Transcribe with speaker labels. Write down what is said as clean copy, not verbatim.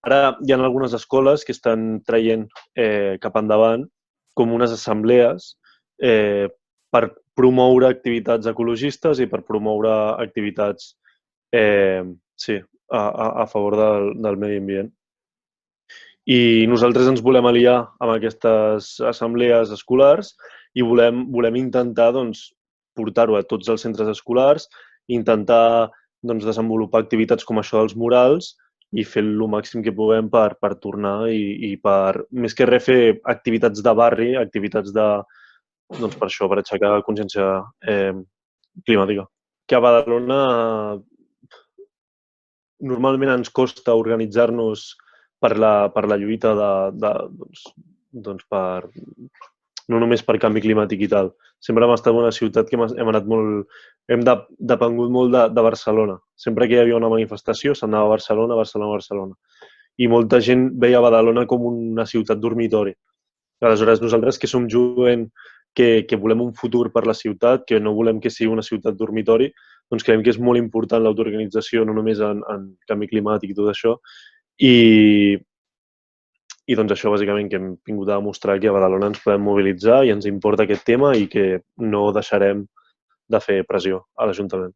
Speaker 1: Ara hi ha algunes escoles que estan traient cap endavant com unes assemblees per promoure activitats ecologistes i per promoure activitats sí, a favor del medi ambient. I nosaltres ens volem aliar amb aquestes assemblees escolars i volem intentar doncs, portar-ho a tots els centres escolars, intentar doncs, desenvolupar activitats com això dels murals i fer el màxim que puguem per tornar i per, més que res, fer activitats de barri, activitats de, doncs per això, per aixecar consciència climàtica. Que a Badalona normalment ens costa organitzar-nos per la lluita doncs per, no només per canvi climàtic i tal. Sempre hem estat una ciutat que hem anat molt, hem depengut molt de Barcelona. Sempre que hi havia una manifestació s'anava a Barcelona, Barcelona, Barcelona. I molta gent veia Badalona com una ciutat dormitori. Aleshores, nosaltres que som jovent, que volem un futur per la ciutat, que no volem que sigui una ciutat dormitori, doncs creiem que és molt important l'autoorganització, no només en canvi climàtic i tot això. I doncs això, bàsicament, que hem vingut a demostrar que a Badalona ens podem mobilitzar i ens importa aquest tema i que no deixarem de fer pressió a l'Ajuntament.